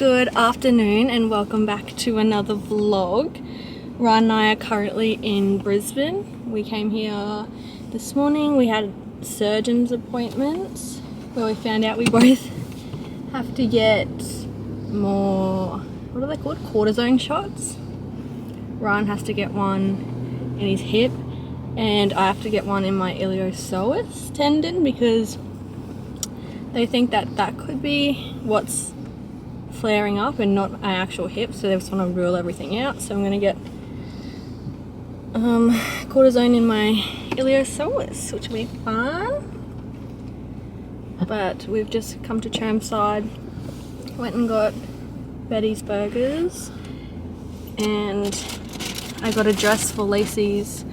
Good afternoon and welcome back to another vlog. Ryan and I are currently in Brisbane. We came here this morning. We had surgeon's appointments where we found out we both have to get more, what are they called? Cortisone shots. Ryan has to get one in his hip and I have to get one in my iliopsoas tendon because they think that that could be what's flaring up and not my actual hip, so they just want to rule everything out. So I'm going to get cortisone in my iliopsoas, which will be fun. But we've just come to Chermside, went and got Betty's Burgers, and I got a dress for Lacey's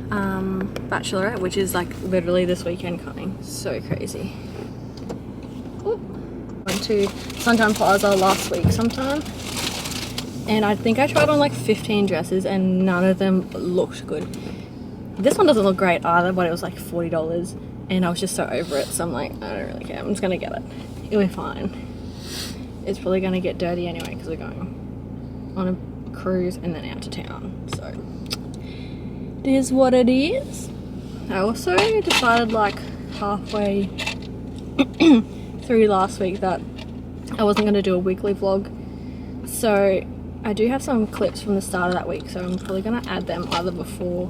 bachelorette, which is like literally this weekend coming. So crazy. Ooh. Went to Sunshine Plaza last week sometime, and I think I tried on like 15 dresses and none of them looked good. This one doesn't look great either, but it was like $40 and I was just so over it, so I'm like, I don't really care, I'm just gonna get it. It'll be fine. It's probably gonna get dirty anyway because we're going on a cruise and then out to town, so it is what it is. I also decided like halfway through last week that I wasn't going to do a weekly vlog, so I do have some clips from the start of that week, so I'm probably going to add them either before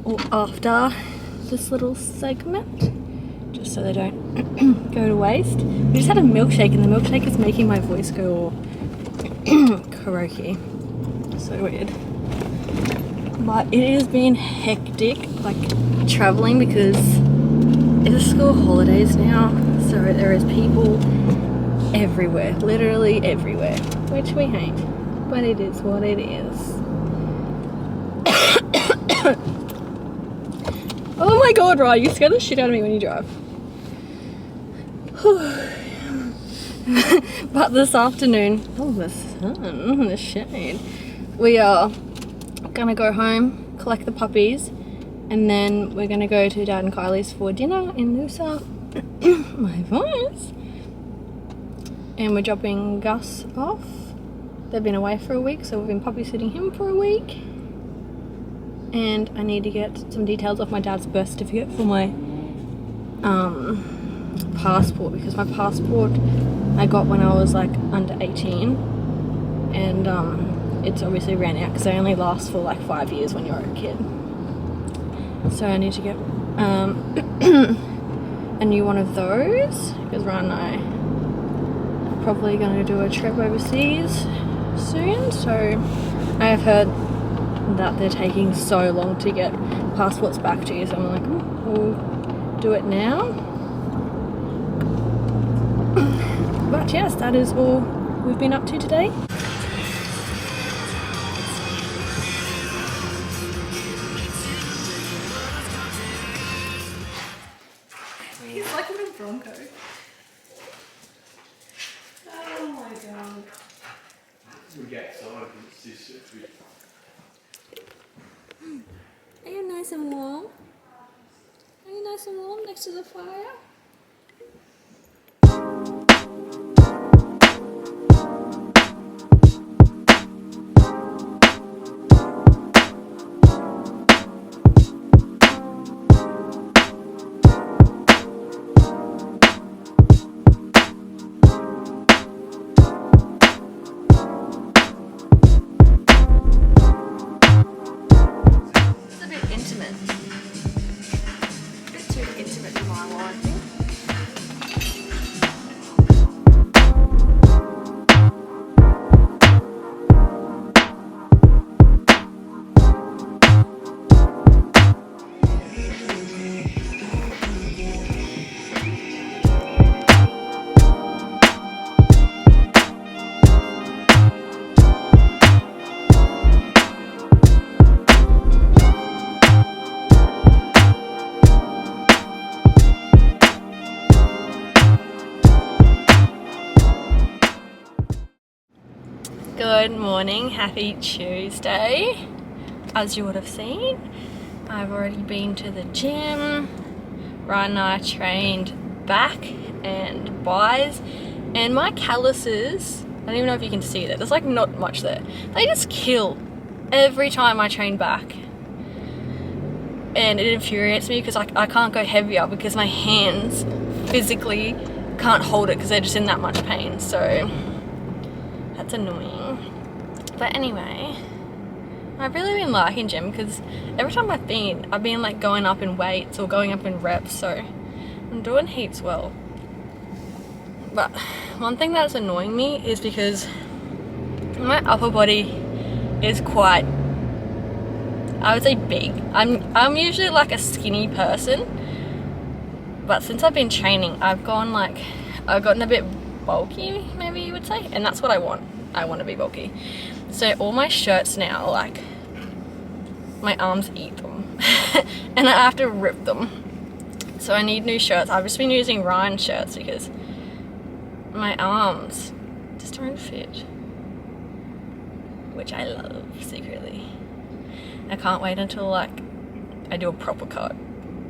or after this little segment, just so they don't go to waste. We just had a milkshake and the milkshake is making my voice go all karaoke. So weird. But it has been hectic, like traveling, because it's school holidays now, so there is people everywhere, literally everywhere, which we hate, but it is what it is. Oh my god, Ryan, you scare the shit out of me when you drive. But this afternoon, oh, the sun, the shade, we are gonna go home, collect the puppies, and then we're gonna go to Dad and Kylie's for dinner in Noosa. My voice. And we're dropping Gus off. They've been away for a week, so we've been puppy sitting him for a week. And I need to get some details off my dad's birth certificate for my passport, because my passport I got when I was like under 18, and it's obviously ran out because they only last for like 5 years when you're a kid. So I need to get a new one of those, because Ryan and I are probably going to do a trip overseas soon. So I have heard that they're taking so long to get passports back to you, so I'm like, we'll do it now. But yes, that is all we've been up to today. He's like a little Bronco. Oh my god. We get started. It's just Are you nice and warm? Are you nice and warm next to the fire? Good morning, happy Tuesday. As you would have seen, I've already been to the gym. Ryan and I trained back and buys, and my calluses I don't even know if you can see that. There's like not much there. They just kill every time I train back. And it infuriates me because I can't go heavier because my hands physically can't hold it because they're just in that much pain. So that's annoying. But anyway, I've really been liking gym because every time I've been like going up in weights or going up in reps, so I'm doing heaps well. But one thing that's annoying me is because my upper body is quite, I would say, big. I'm usually like a skinny person, but since I've been training, I've gotten a bit bulky, maybe you would say, and that's what I want. I want to be bulky. So all my shirts now, like, my arms eat them and I have to rip them. So I need new shirts. I've just been using Ryan shirts because my arms just don't fit, which I love secretly. I can't wait until like I do a proper cut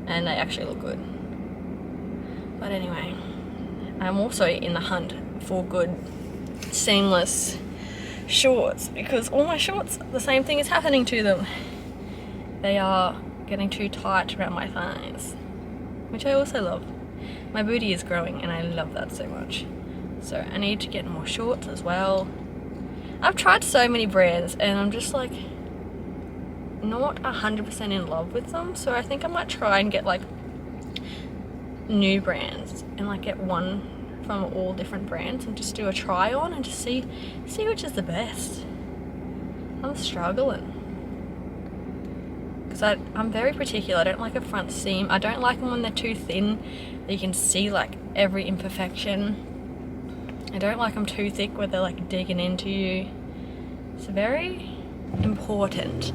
and they actually look good. But anyway, I'm also in the hunt for good seamless shorts because all my shorts, the same thing is happening to them. They are getting too tight around my thighs, which I also love. My booty is growing and I love that so much. So I need to get more shorts as well. I've tried so many brands and I'm just like not 100% in love with them. So I think I might try and get like new brands and like get one from all different brands and just do a try on and just see which is the best. I'm struggling because I'm very particular. I don't like a front seam. I don't like them when they're too thin that you can see like every imperfection. I don't like them too thick where they're like digging into you. It's very important.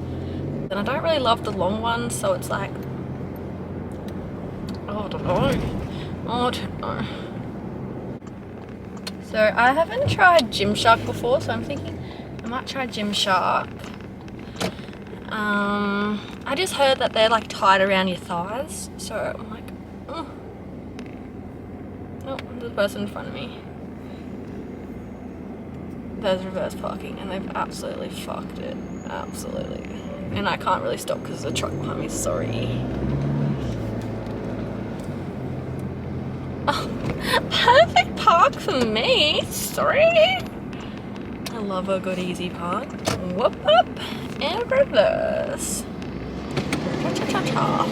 And I don't really love the long ones, so it's like, oh, I don't know. So I haven't tried Gymshark before, so I'm thinking I might try Gymshark. I just heard that they're like tied around your thighs, so I'm like, oh, there's a person in front of me. There's reverse parking and they've absolutely fucked it. Absolutely. And I can't really stop because there's a truck behind me, sorry. Oh, perfect park for me, sorry. I love a good easy park. Whoop up and reverse. Cha-cha-cha-cha.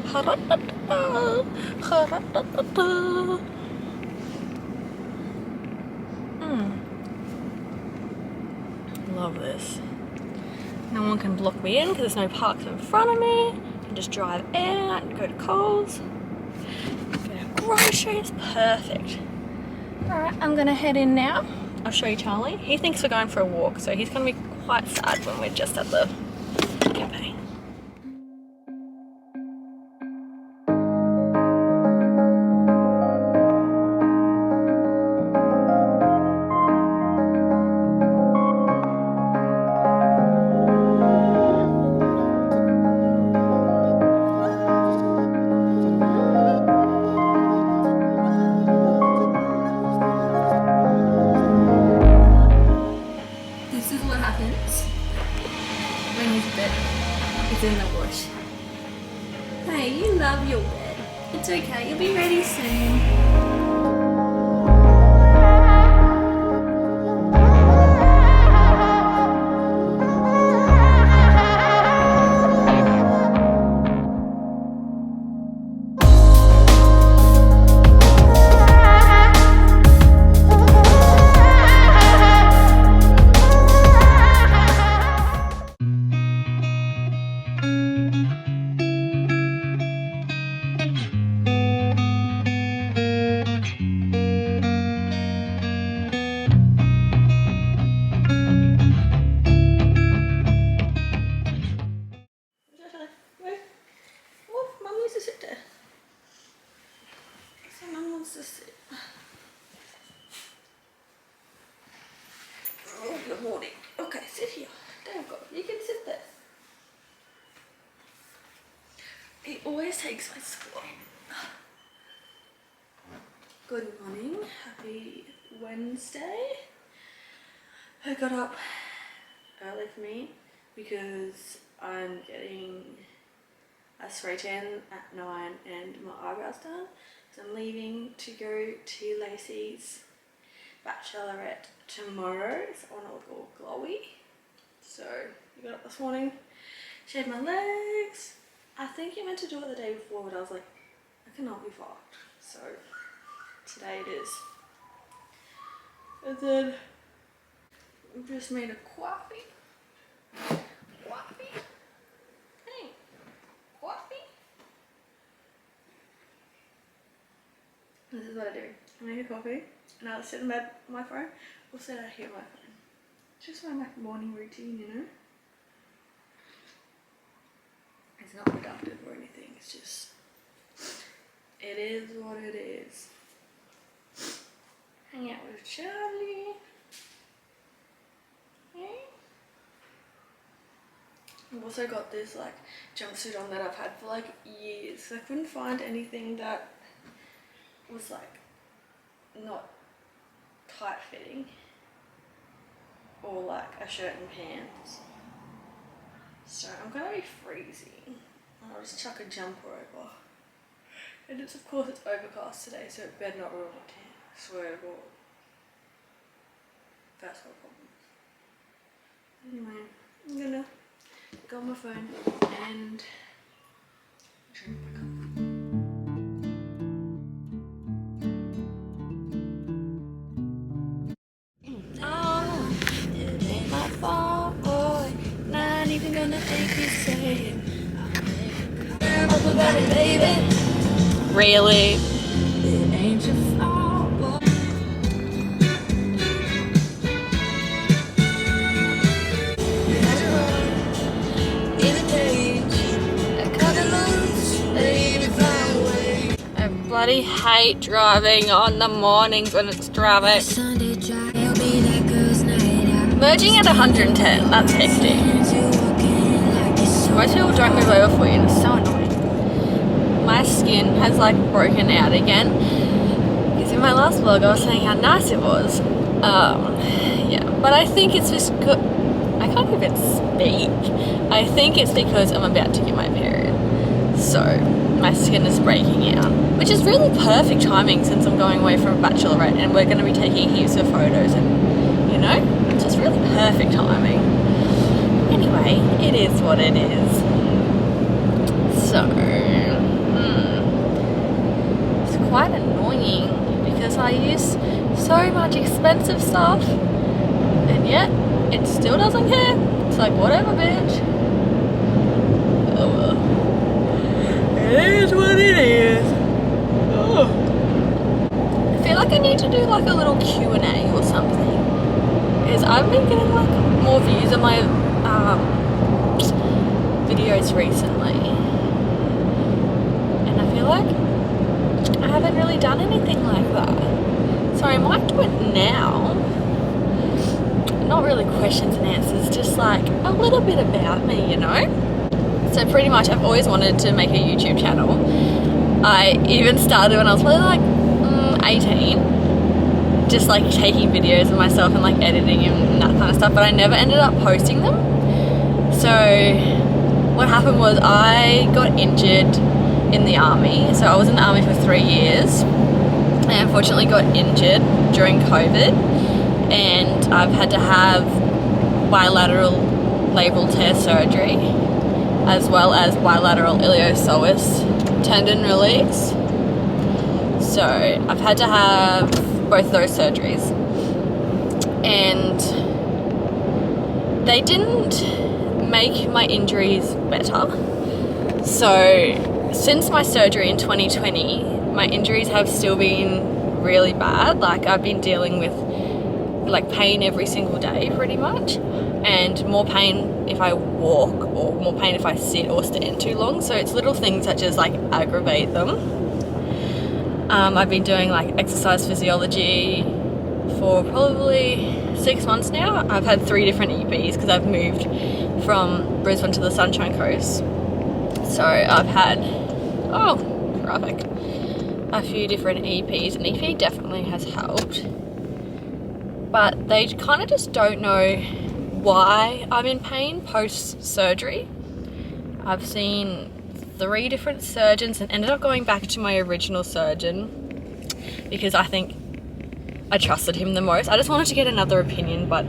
Ha-da-da-da-da. Ha-da-da-da-da. Love this. No one can block me in because there's no parks in front of me. I can just drive out and go to Coles. Go to groceries. Perfect. Alright, I'm gonna head in now. I'll show you Charlie. He thinks we're going for a walk, so he's gonna be quite sad when we're just at the cafe. In the wash. Hey, you love your bed. It's okay, you'll be ready soon. Good morning. Okay, sit here. Don't go. You can sit there. He always takes my squat. Good morning. Happy Wednesday. I got up early for me because I'm getting a spray tan at 9 and my eyebrows done. So I'm leaving to go to Lacey's bachelorette tomorrow, so I want to look all glowy. So I got up this morning, shaved my legs. I think you meant to do it the day before, but I was like, I cannot be fucked. So today it is. And then I just made a coffee. Coffee? Hey, coffee? This is what I do. I make a coffee and I'll sit in bed on my phone or sit out here on my phone. It's just my morning routine, you know? It's not productive or anything, it's just, it is what it is. Hang out with Charlie. Okay. I've also got this like jumpsuit on that I've had for like years. I couldn't find anything that was like not tight fitting or like a shirt and pants. So I'm gonna be freezing. I'll just chuck a jumper over. And it's, of course, it's overcast today, so it better not ruin my tan. I swear to God. That's no problem. Anyway, I'm gonna go on my phone and drink my coffee. Oh, it ain't my fault, boy. Not even gonna think you say it. Up about it, baby. Really? It ain't your fault, boy. I bloody hate driving on the mornings when it's traffic. Merging at 110, that's hectic. Most people don't move over for you and it's so annoying. My skin has like broken out again. Because in my last vlog I was saying how nice it was. Yeah, but I think it's just good. I can't even speak. I think it's because I'm about to get my period. So my skin is breaking out. Which is really perfect timing since I'm going away from a bachelorette and we're going to be taking heaps of photos and, you know, it's just really perfect timing. Anyway, it is what it is. So, it's quite annoying because I use so much expensive stuff and yet it still doesn't care. It's like, whatever, bitch. Oh well. It is what it is. Oh. I feel like I need to do like a little Q&A or something. Because I've been getting like more views on my videos recently. And I feel like I haven't really done anything like that. So I might do it now. Not really questions and answers, just like a little bit about me, you know? So pretty much I've always wanted to make a YouTube channel. I even started when I was probably like 18. Just like taking videos of myself and like editing and that kind of stuff, but I never ended up posting them. So what happened was I got injured in the army. So I was in the army for 3 years. I unfortunately got injured during COVID and I've had to have bilateral labral tear surgery as well as bilateral iliopsoas tendon release. So I've had to have both of those surgeries and they didn't make my injuries better. So since my surgery in 2020, my injuries have still been really bad. Like I've been dealing with like pain every single day pretty much, and more pain if I walk or more pain if I sit or stand too long. So it's little things that just like aggravate them. I've been doing like exercise physiology for probably 6 months now. I've had 3 different EPs because I've moved from Brisbane to the Sunshine Coast. So I've had, traffic, a few different EPs, and EP definitely has helped. but they kind of just don't know why I'm in pain post-surgery. I've seen 3 different surgeons and ended up going back to my original surgeon because I think I trusted him the most. I just wanted to get another opinion, but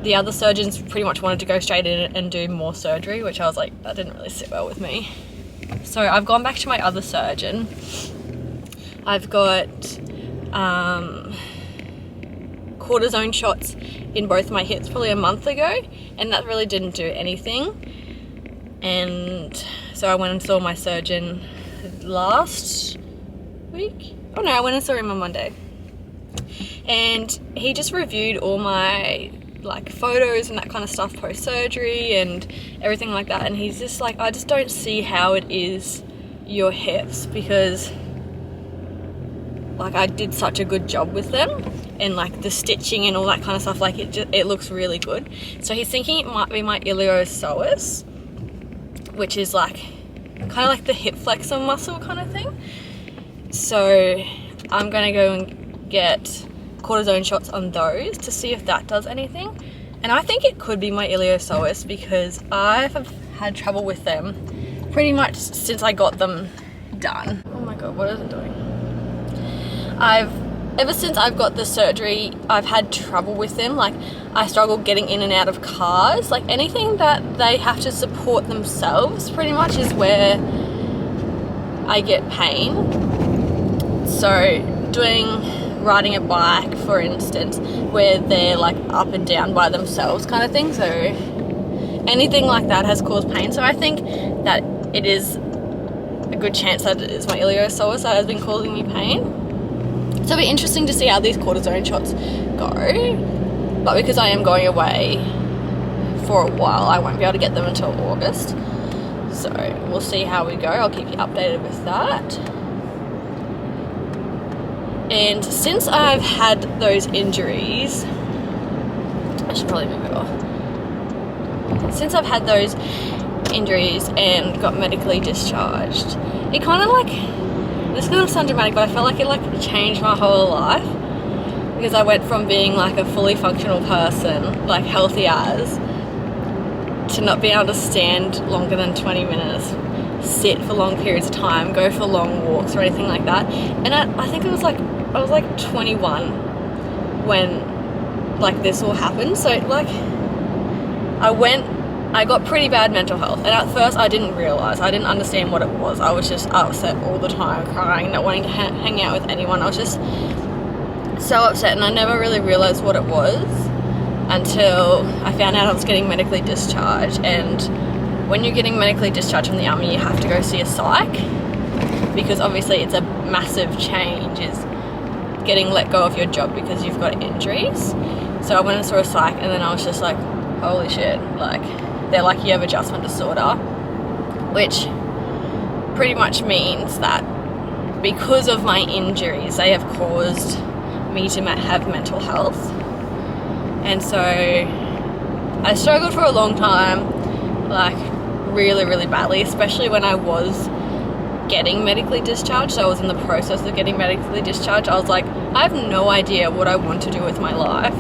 the other surgeons pretty much wanted to go straight in and do more surgery, which I was like, that didn't really sit well with me. So I've gone back to my other surgeon. I've got cortisone shots in both my hips probably a month ago, and that really didn't do anything. And so I went and saw my surgeon last week. Oh no, I went and saw him on Monday. And he just reviewed all my like photos and that kind of stuff post-surgery and everything like that, and he's just like, I just don't see how it is your hips, because like I did such a good job with them, and like the stitching and all that kind of stuff, like it looks really good. So he's thinking it might be my iliopsoas, which is like kind of like the hip flexor muscle kind of thing. So I'm gonna go and get cortisone shots on those to see if that does anything. And I think it could be my iliopsoas, because I've had trouble with them pretty much since I got them done. Oh my god, what is it doing? Ever since I've got the surgery, I've had trouble with them. Like, I struggle getting in and out of cars. Like, anything that they have to support themselves pretty much is where I get pain. So riding a bike, for instance, where they're like up and down by themselves kind of thing. So anything like that has caused pain. So I think that it is a good chance that it is my iliopsoas that has been causing me pain. So it'll be interesting to see how these cortisone shots go. But because I am going away for a while, I won't be able to get them until August. So we'll see how we go. I'll keep you updated with that. And since I've had those injuries, I should probably move it off. Since I've had those injuries and got medically discharged, it kind of like, this is going to sound dramatic, but I felt like it like changed my whole life, because I went from being like a fully functional person, like healthy as, to not being able to stand longer than 20 minutes, sit for long periods of time, go for long walks or anything like that. And I think it was like, I was like 21 when like this all happened. So like I got pretty bad mental health, and at first I didn't understand what it was. I was just upset all the time, crying, not wanting to hang out with anyone. I was just so upset, and I never really realized what it was until I found out I was getting medically discharged. And when you're getting medically discharged from the army, you have to go see a psych, because obviously it's a massive change, is getting let go of your job because you've got injuries. So I went and saw a psych, and then I was just like, holy shit, like they're like, you have adjustment disorder, which pretty much means that because of my injuries, they have caused me to have mental health. And so I struggled for a long time, like really, really badly, especially when I was getting medically discharged. So I was in the process of getting medically discharged. I was like, I have no idea what I want to do with my life,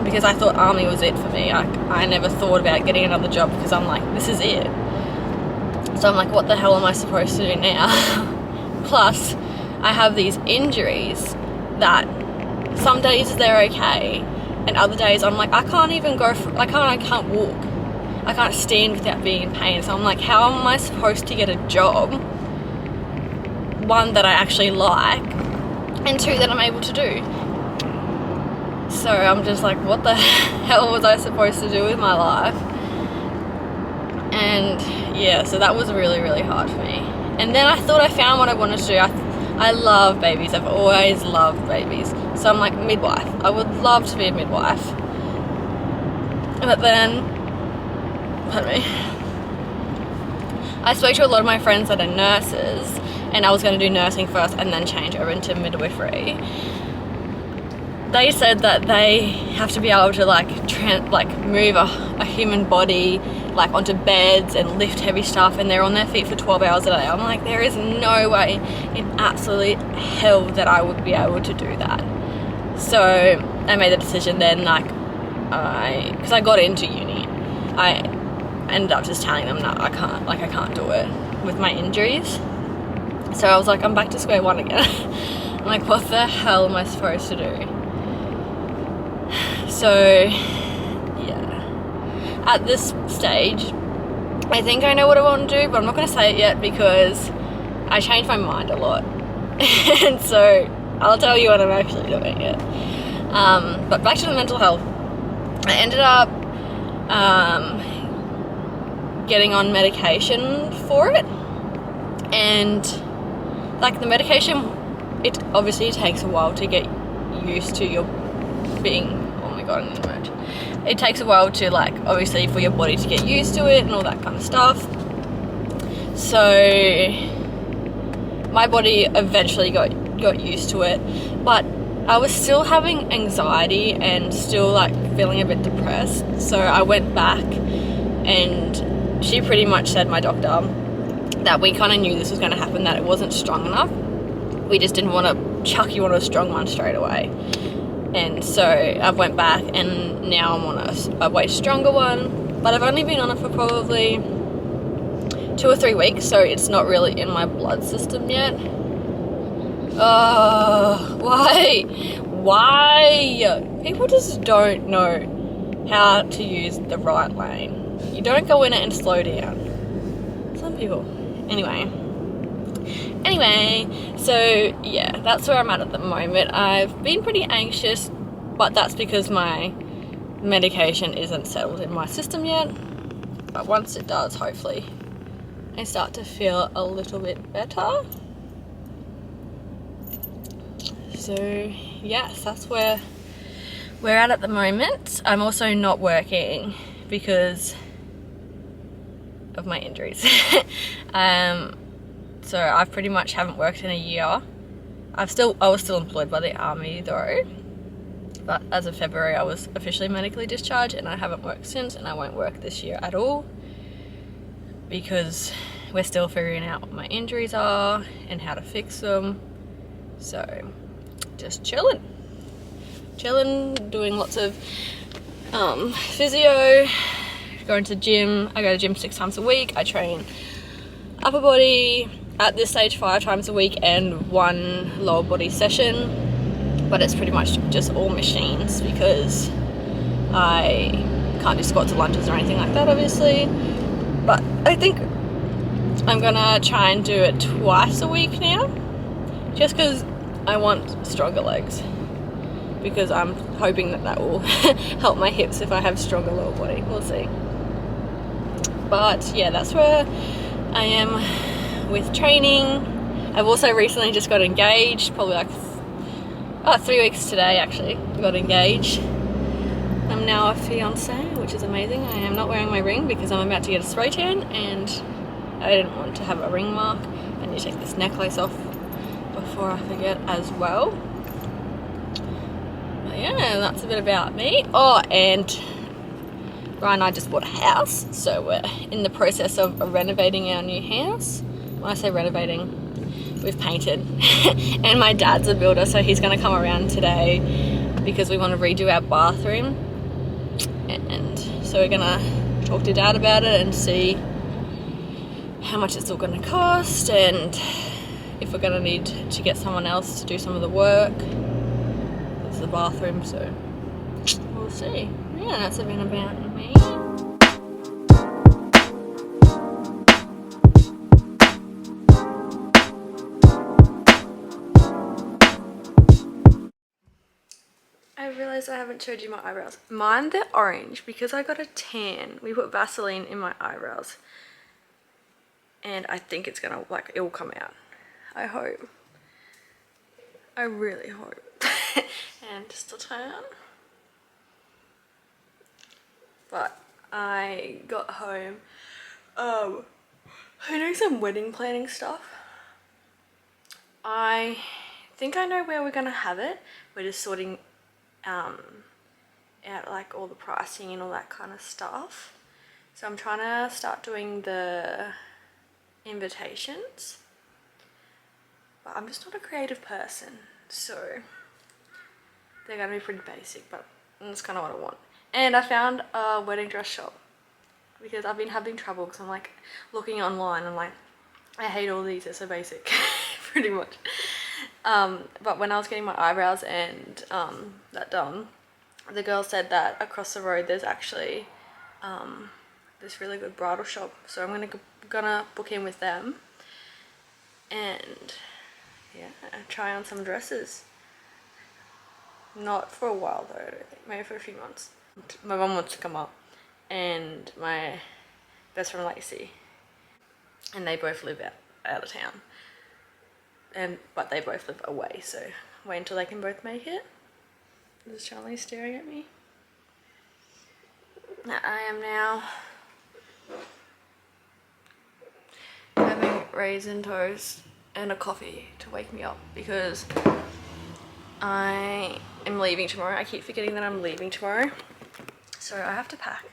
because I thought army was it for me. I never thought about getting another job, because I'm like, this is it. So I'm like, what the hell am I supposed to do now? Plus, I have these injuries that some days they're okay, and other days I'm like, I can't even go I can't walk. I can't stand without being in pain. So I'm like, how am I supposed to get a job, one, that I actually like, and two, that I'm able to do? So I'm just like, what the hell was I supposed to do with my life? And yeah, so that was really, really hard for me. And then I thought I found what I wanted to do. I love babies. I've always loved babies. So I'm like, midwife. I would love to be a midwife. But then, pardon me, I spoke to a lot of my friends that are nurses, and I was going to do nursing first and then change over into midwifery. They said that they have to be able to like move a human body like onto beds and lift heavy stuff, and they're on their feet for 12 hours a day. I'm like, there is no way in absolute hell that I would be able to do that. So I made the decision then, like, because I got into uni, I ended up just telling them that I can't do it with my injuries. So I was like, I'm back to square one again. I'm like, what the hell am I supposed to do? So yeah, at this stage, I think I know what I want to do, but I'm not going to say it yet because I change my mind a lot. And so I'll tell you when I'm actually doing it. But back to the mental health. I ended up getting on medication for it, and like the medication, it obviously takes a while to get used to your being, oh my god, I'm gonna merge. It takes a while to, like, obviously for your body to get used to it and all that kind of stuff. So my body eventually got used to it, but I was still having anxiety and still like feeling a bit depressed. So I went back, and she pretty much said, my doctor, that we kind of knew this was going to happen, that it wasn't strong enough. We just didn't want to chuck you on a strong one straight away. And so I went back, and now I'm on a way stronger one, but I've only been on it for probably 2 or 3 weeks, so it's not really in my blood system yet. Why? People just don't know how to use the right lane. You don't go in it and slow down. Some people. Anyway, so yeah, that's where I'm at the moment. I've been pretty anxious, but that's because my medication isn't settled in my system yet. But once it does, hopefully, I start to feel a little bit better. So yes, that's where we're at the moment. I'm also not working because of my injuries. So I pretty much haven't worked in a year. I was still employed by the army though, but as of February I was officially medically discharged, and I haven't worked since, and I won't work this year at all because we're still figuring out what my injuries are and how to fix them. So just chilling, doing lots of physio, going to the gym. I go to the gym 6 times a week. I train upper body at this stage 5 times a week and 1 lower body session, but it's pretty much just all machines because I can't do squats or lunges or anything like that, obviously. But I think I'm gonna try and do it twice a week now, just because I want stronger legs, because I'm hoping that will help my hips if I have stronger lower body. We'll see. But yeah, that's where I am with training. I've also recently just got engaged, probably like 3 weeks today actually. I got engaged. I'm now a fiancé, which is amazing. I am not wearing my ring because I'm about to get a spray tan, and I didn't want to have a ring mark. I need to take this necklace off before I forget as well. But yeah, that's a bit about me. Oh, and Ryan and I just bought a house, so we're in the process of renovating our new house. When I say renovating, we've painted. And my dad's a builder, so he's going to come around today because we want to redo our bathroom. And so we're going to talk to Dad about it and see how much it's all going to cost, and if we're going to need to get someone else to do some of the work. It's the bathroom, so we'll see. Yeah, that's a bit about me. I realised I haven't showed you my eyebrows. Mine, they're orange because I got a tan. We put Vaseline in my eyebrows, and I think it's gonna, like, it will come out. I hope. I really hope. And just a tan. But I got home. I'm doing some wedding planning stuff. I think I know where we're gonna have it. We're just sorting out like all the pricing and all that kind of stuff. So I'm trying to start doing the invitations, but I'm just not a creative person, so they're gonna be pretty basic, but that's kind of what I want. And I found a wedding dress shop because I've been having trouble because I'm like looking online and like I hate all these, they're so basic pretty much. But when I was getting my eyebrows and that done, the girl said that across the road there's actually this really good bridal shop, so I'm gonna book in with them and yeah, try on some dresses. Not for a while though, I don't think. Maybe for a few months. My mum wants to come up and my best friend Lacey, and they both live out of town, but they both live away, so wait until they can both make it. Is Charlie staring at me? I am now having raisin toast and a coffee to wake me up because I am leaving tomorrow. I keep forgetting that I'm leaving tomorrow, so I have to pack.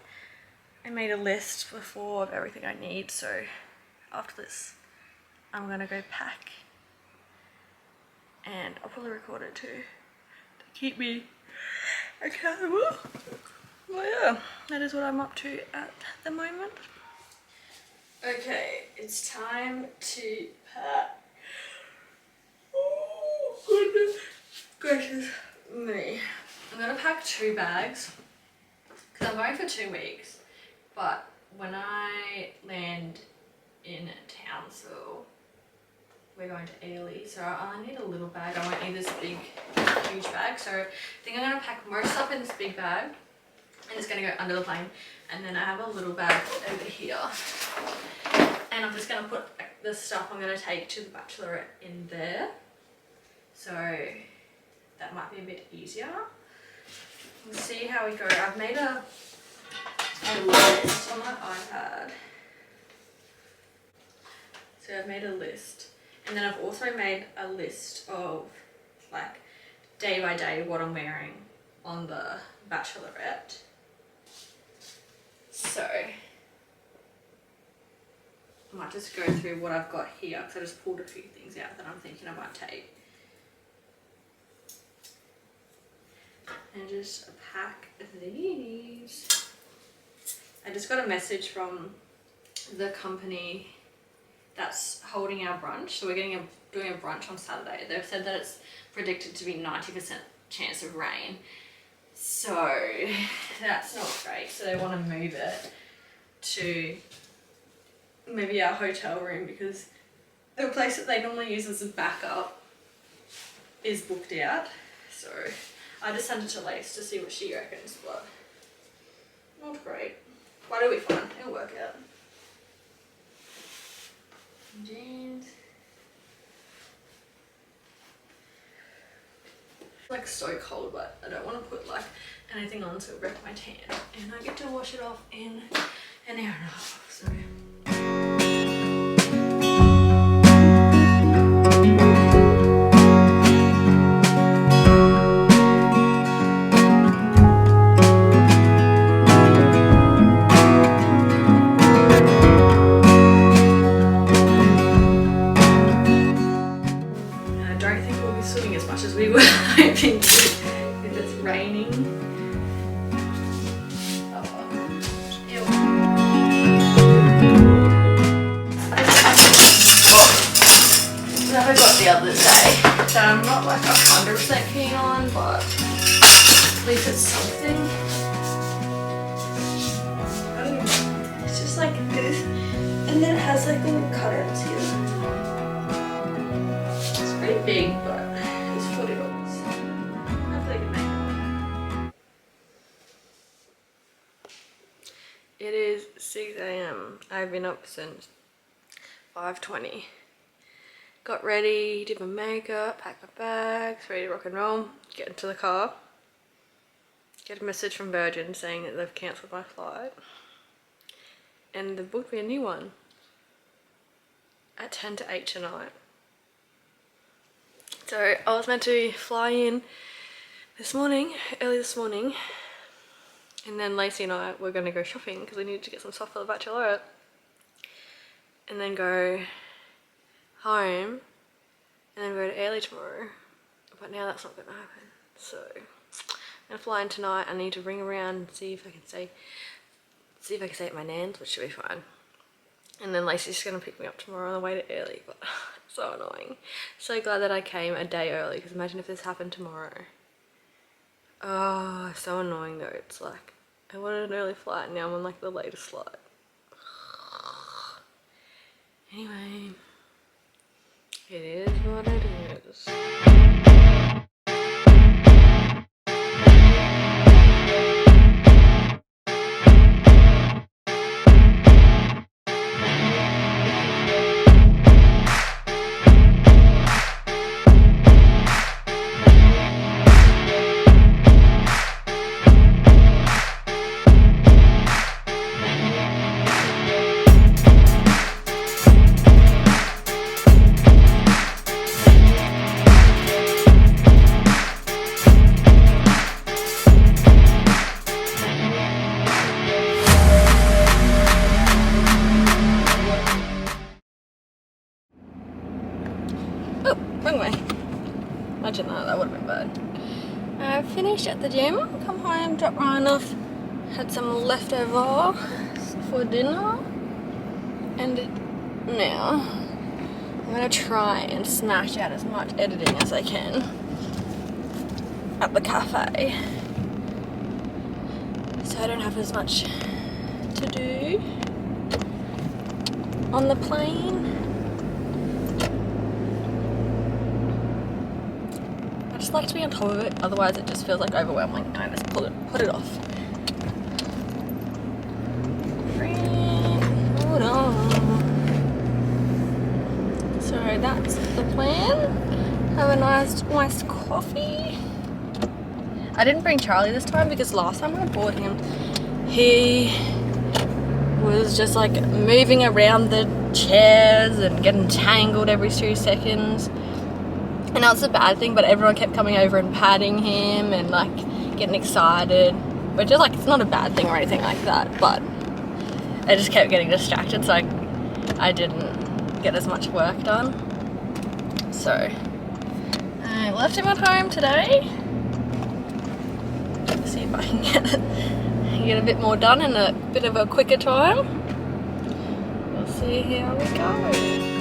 I made a list before of everything I need, so after this I'm gonna go pack and I'll probably record it too to keep me accountable. Well, yeah, that is what I'm up to at the moment. Okay, it's time to pack. Oh, goodness gracious me. I'm gonna pack 2 bags because I'm going for 2 weeks, but when I land in Townsville, we're going to hayleigh, so I need a little bag. I won't need this big, huge bag, so I think I'm gonna pack most stuff in this big bag and it's gonna go under the plane, and then I have a little bag over here and I'm just gonna put the stuff I'm gonna take to the bachelorette in there, so that might be a bit easier. We'll see how we go. I've made a list on my iPad, so I've made a list, and then I've also made a list of like day by day what I'm wearing on the bachelorette. So I might just go through what I've got here because I just pulled a few things out that I'm thinking I might take. And just pack these. I just got a message from the company that's holding our brunch. So we're doing a brunch on Saturday. They've said that it's predicted to be 90% chance of rain. So that's not great. So they want to move it to maybe our hotel room because the place that they normally use as a backup is booked out. So I just sent it to Lace to see what she reckons, but not great. But it'll be fun. It'll work out. Jeans. It's like so cold, but I don't want to put like anything on to wreck my tan, and I get to wash it off in an hour and a half. So. We were hoping to if it's raining. Ew. That I got the other day that I'm not like 100% keen on, but at least it's something. I don't know. It's just like this, and then it has like little cutouts here. It's pretty big, but $40. Hopefully I can make it. It is 6 AM. I've been up since 5:20. Got ready, did my makeup, packed my bags, ready to rock and roll, get into the car. Get a message from Virgin saying that they've cancelled my flight. And they've booked me a new one at 10 to 8 tonight. So I was meant to fly in early this morning, and then Lacey and I were going to go shopping because we needed to get some stuff for the bachelorette, and then go home, and then go to hayleigh tomorrow, but now that's not going to happen, so I'm flying tonight. I need to ring around and see if I can stay at my nan's, which should be fine. And then Lacey's just gonna pick me up tomorrow on the way to early, but so annoying. So glad that I came a day early, because imagine if this happened tomorrow. Oh, so annoying though. It's like, I wanted an early flight, and now I'm on like the latest flight. Anyway, it is what it is. Oh, wrong way. Imagine that would have been bad. I finished at the gym, come home, dropped Ryan off, had some leftover for dinner, and now I'm gonna try and smash out as much editing as I can at the cafe, so I don't have as much to do on the plane. I just like to be on top of it, otherwise it just feels like overwhelming and I just put it off. Hold on. So that's the plan. Have a nice coffee. I didn't bring Charlie this time because last time I brought him, he was just like moving around the chairs and getting tangled every 2 seconds. And that's a bad thing, but everyone kept coming over and patting him and like getting excited. Which is like, it's not a bad thing or anything like that, but I just kept getting distracted, so I didn't get as much work done. So I left him at home today. Let's see if I can get a bit more done in a bit of a quicker time. We'll see how we go.